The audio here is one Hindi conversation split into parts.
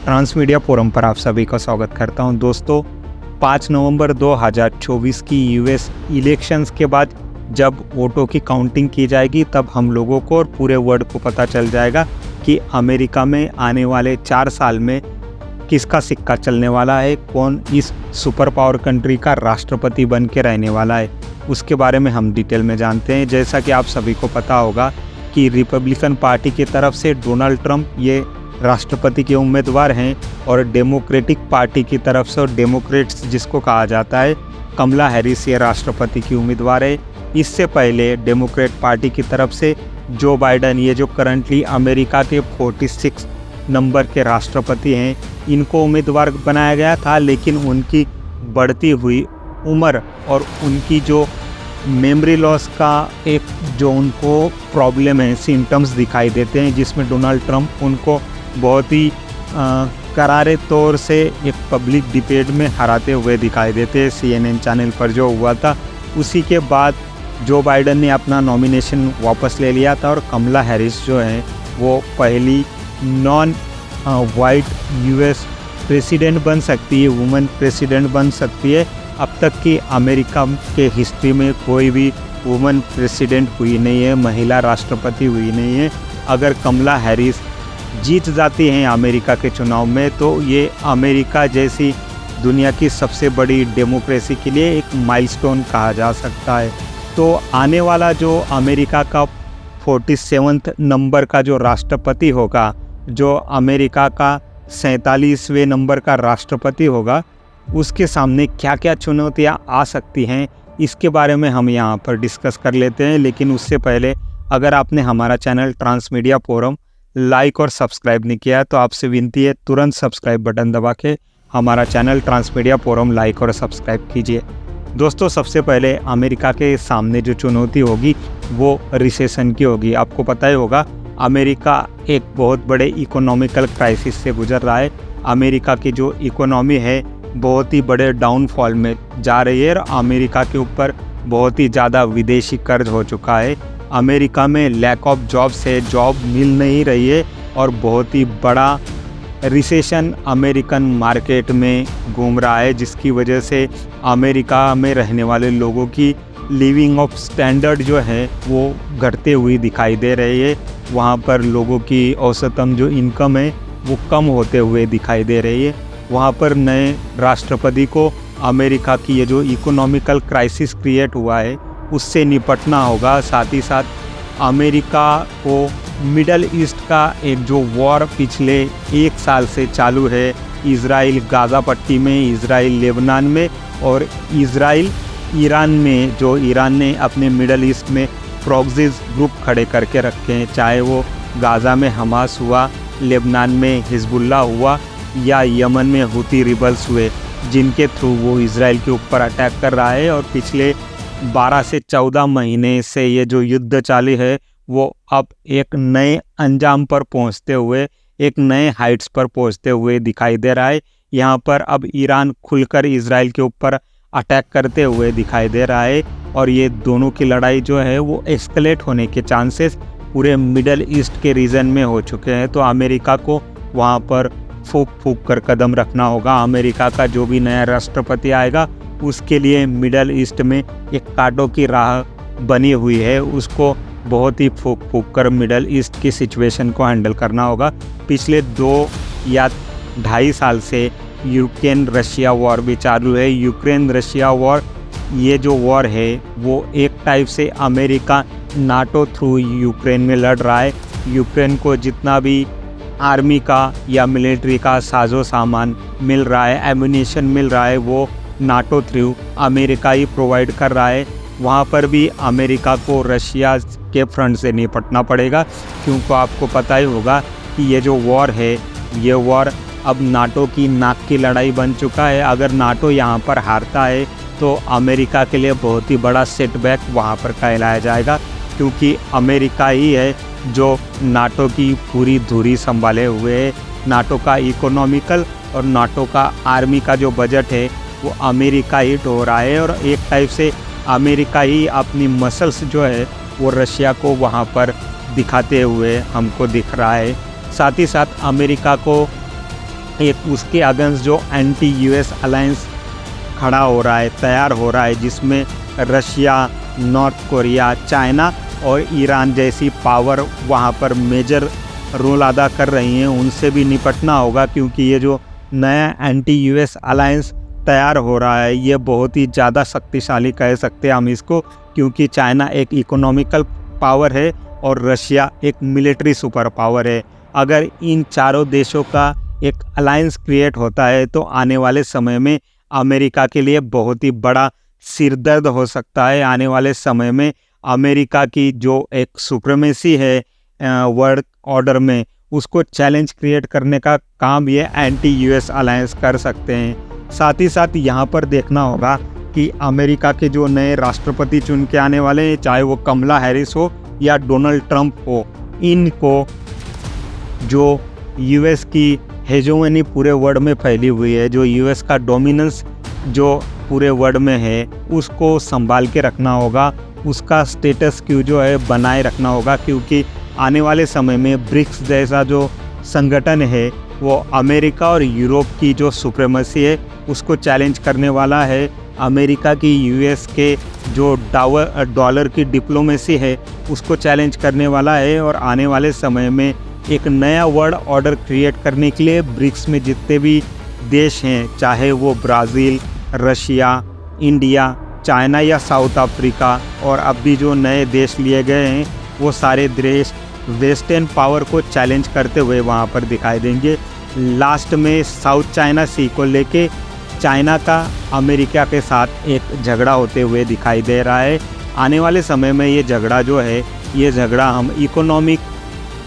ट्रांस मीडिया फोरम पर आप सभी का स्वागत करता हूं। दोस्तों, 5 नवंबर 2024 की यूएस इलेक्शंस के बाद जब वोटों की काउंटिंग की जाएगी तब हम लोगों को और पूरे वर्ल्ड को पता चल जाएगा कि अमेरिका में आने वाले 4 साल में किसका सिक्का चलने वाला है, कौन इस सुपर पावर कंट्री का राष्ट्रपति बन के रहने वाला है। उसके बारे में हम डिटेल में जानते हैं। जैसा कि आप सभी को पता होगा कि रिपब्लिकन पार्टी की तरफ से डोनाल्ड ट्रंप ये राष्ट्रपति के उम्मीदवार हैं और डेमोक्रेटिक पार्टी की तरफ से, और डेमोक्रेट्स जिसको कहा जाता है, कमला हैरिस ये राष्ट्रपति की उम्मीदवार है। इससे पहले डेमोक्रेट पार्टी की तरफ से जो बाइडन, ये जो करंटली अमेरिका के 46 नंबर के राष्ट्रपति हैं, इनको उम्मीदवार बनाया गया था, लेकिन उनकी बढ़ती हुई उम्र और उनकी जो मेमोरी लॉस का एक जो उनको प्रॉब्लम है, सिम्टम्स दिखाई देते हैं, जिसमें डोनाल्ड ट्रंप उनको बहुत ही करारे तौर से एक पब्लिक डिबेट में हराते हुए दिखाई देते हैं। CNN चैनल पर जो हुआ था, उसी के बाद जो बाइडन ने अपना नॉमिनेशन वापस ले लिया था और कमला हैरिस जो है वो पहली नॉन वाइट यूएस प्रेसिडेंट बन सकती है, वुमेन प्रेसिडेंट बन सकती है। अब तक की अमेरिका के हिस्ट्री में कोई भी वुमेन प्रेसिडेंट हुई नहीं है, महिला राष्ट्रपति हुई नहीं है। अगर कमला हैरिस जीत जाती हैं अमेरिका के चुनाव में, तो ये अमेरिका जैसी दुनिया की सबसे बड़ी डेमोक्रेसी के लिए एक माइलस्टोन कहा जा सकता है। तो आने वाला जो अमेरिका का 47वें नंबर का जो राष्ट्रपति होगा, जो अमेरिका का 47वें नंबर का राष्ट्रपति होगा, उसके सामने क्या क्या चुनौतियां आ सकती हैं, इसके बारे में हम यहाँ पर डिस्कस कर लेते हैं। लेकिन उससे पहले अगर आपने हमारा channel Trans Media Forum like और सब्सक्राइब नहीं किया है तो आपसे विनती है, तुरंत सब्सक्राइब बटन दबा के हमारा channel Trans Media Forum like और सब्सक्राइब कीजिए। दोस्तों, सबसे पहले अमेरिका के सामने जो चुनौती होगी वो रिसेशन की होगी। आपको पता ही होगा, अमेरिका एक बहुत बड़े इकोनॉमिकल क्राइसिस से गुजर रहा है। अमेरिका की जो इकोनॉमी है बहुत ही बड़े डाउनफॉल में जा रही है और अमेरिका के ऊपर बहुत ही ज़्यादा विदेशी कर्ज हो चुका है। अमेरिका में लैक ऑफ जॉब्स है, जॉब मिल नहीं रही है और बहुत ही बड़ा रिसेशन अमेरिकन मार्केट में घूम रहा है, जिसकी वजह से अमेरिका में रहने वाले लोगों की लिविंग ऑफ स्टैंडर्ड जो है वो घटते हुई दिखाई दे रही है। वहाँ पर लोगों की औसतन जो इनकम है वो कम होते हुए दिखाई दे रही है। वहाँ पर नए राष्ट्रपति को अमेरिका की ये जो इकोनॉमिकल क्राइसिस क्रिएट हुआ है उससे निपटना होगा। साथ ही साथ अमेरिका को मिडल ईस्ट का एक जो वॉर पिछले 1 साल से चालू है, इजराइल गाज़ा पट्टी में, इजराइल लेबनान में और इजराइल ईरान में, जो ईरान ने अपने मिडल ईस्ट में प्रॉक्सीज ग्रुप खड़े करके रखे हैं, चाहे वो गाज़ा में हमास हुआ, लेबनान में हिजबुल्ला हुआ या यमन में हुती रिबल्स हुए, जिनके थ्रू वो इजराइल के ऊपर अटैक कर रहा है। और पिछले 12 से 14 महीने से ये जो युद्ध चालू है वो अब एक नए अंजाम पर पहुंचते हुए, एक नए हाइट्स पर पहुंचते हुए दिखाई दे रहा है। यहाँ पर अब ईरान खुलकर इजराइल के ऊपर अटैक करते हुए दिखाई दे रहा है और ये दोनों की लड़ाई जो है वो एस्केलेट होने के चांसेस पूरे मिडल ईस्ट के रीजन में हो चुके हैं। तो अमेरिका को वहाँ पर फूंक फूंक कर कदम रखना होगा। अमेरिका का जो भी नया राष्ट्रपति आएगा उसके लिए मिडल ईस्ट में एक कांटों की राह बनी हुई है, उसको बहुत ही फूंक फूंक कर मिडल ईस्ट की सिचुएशन को हैंडल करना होगा। पिछले 2 या 2.5 साल से यूक्रेन रशिया वॉर भी चालू है। यूक्रेन रशिया वॉर, ये जो वॉर है वो एक टाइप से अमेरिका नाटो थ्रू यूक्रेन में लड़ रहा है। यूक्रेन को जितना भी आर्मी का या मिलिट्री का साजो सामान मिल रहा है, एम्यूनिशन मिल रहा है, वो नाटो थ्रू अमेरिका ही प्रोवाइड कर रहा है। वहाँ पर भी अमेरिका को रशिया के फ्रंट से निपटना पड़ेगा, क्योंकि आपको पता ही होगा कि ये जो वॉर है, ये वॉर अब नाटो की नाक की लड़ाई बन चुका है। अगर नाटो यहाँ पर हारता है तो अमेरिका के लिए बहुत ही बड़ा सेटबैक वहाँ पर कहलाया जाएगा, क्योंकि अमेरिका ही है जो नाटो की पूरी धुरी संभाले हुए है। नाटो का इकोनॉमिकल और नाटो का आर्मी का जो बजट है वो अमेरिका ही ढो रहा है और एक टाइप से अमेरिका ही अपनी मसल्स जो है वो रशिया को वहाँ पर दिखाते हुए हमको दिख रहा है। साथ ही साथ अमेरिका को एक उसके अगेंस्ट जो एंटी यूएस अलायंस खड़ा हो रहा है, तैयार हो रहा है, जिसमें रशिया, नॉर्थ कोरिया, चाइना और ईरान जैसी पावर वहाँ पर मेजर रोल अदा कर रही हैं, उनसे भी निपटना होगा। क्योंकि ये जो नया एंटी यूएस अलायंस तैयार हो रहा है ये बहुत ही ज़्यादा शक्तिशाली कह सकते हैं हम इसको, क्योंकि चाइना एक इकोनॉमिकल पावर है और रशिया एक मिलिट्री सुपर पावर है। अगर इन चारों देशों का एक अलायंस क्रिएट होता है तो आने वाले समय में अमेरिका के लिए बहुत ही बड़ा सिरदर्द हो सकता है। आने वाले समय में अमेरिका की जो एक सुप्रीमेसी है वर्ल्ड ऑर्डर में, उसको चैलेंज क्रिएट करने का काम ये एंटी यूएस अलायंस कर सकते हैं। साथ ही साथ यहाँ पर देखना होगा कि अमेरिका के जो नए राष्ट्रपति चुन के आने वाले हैं, चाहे वो कमला हैरिस हो या डोनाल्ड ट्रंप हो, इनको जो यूएस की हेजोमनी पूरे वर्ल्ड में फैली हुई है, जो यूएस का डोमिनेंस जो पूरे वर्ल्ड में है, उसको संभाल के रखना होगा, उसका स्टेटस क्यू जो है बनाए रखना होगा। क्योंकि आने वाले समय में ब्रिक्स जैसा जो संगठन है वो अमेरिका और यूरोप की जो सुप्रीमेसी है उसको चैलेंज करने वाला है। अमेरिका की यूएस के जो डॉलर की डिप्लोमेसी है उसको चैलेंज करने वाला है। और आने वाले समय में एक नया वर्ल्ड ऑर्डर क्रिएट करने के लिए ब्रिक्स में जितने भी देश हैं, चाहे वो ब्राज़ील, रशिया, इंडिया, चाइना या साउथ अफ्रीका, और अब भी जो नए देश लिए गए हैं वो सारे देश वेस्टर्न पावर को चैलेंज करते हुए वहाँ पर दिखाई देंगे। लास्ट में साउथ चाइना सी को लेके चाइना का अमेरिका के साथ एक झगड़ा होते हुए दिखाई दे रहा है। आने वाले समय में ये झगड़ा जो है, ये झगड़ा हम इकोनॉमिक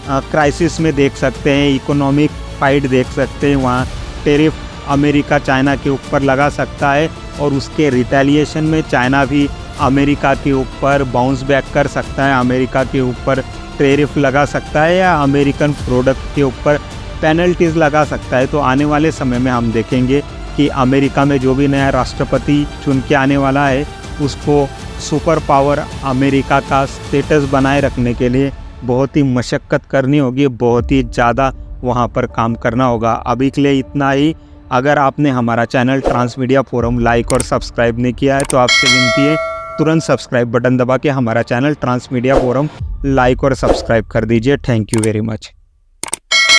क्राइसिस में देख सकते हैं, इकोनॉमिक फाइट देख सकते हैं। वहाँ टेरिफ अमेरिका चाइना के ऊपर लगा सकता है और उसके रिटेलिएशन में चाइना भी अमेरिका के ऊपर बाउंस बैक कर सकता है, अमेरिका के ऊपर टेरिफ लगा सकता है या अमेरिकन प्रोडक्ट के ऊपर पेनल्टीज़ लगा सकता है। तो आने वाले समय में हम देखेंगे कि अमेरिका में जो भी नया राष्ट्रपति चुन के आने वाला है उसको सुपर पावर अमेरिका का स्टेटस बनाए रखने के लिए बहुत ही मशक्क़त करनी होगी, बहुत ही ज़्यादा वहाँ पर काम करना होगा। अभी के लिए इतना ही। अगर आपने हमारा चैनल ट्रांसमीडिया फोरम लाइक और सब्सक्राइब नहीं किया है तो आपसे विनती है तुरंत सब्सक्राइब बटन दबा के हमारा चैनल ट्रांसमीडिया फोरम लाइक और सब्सक्राइब कर दीजिए। Thank you very much.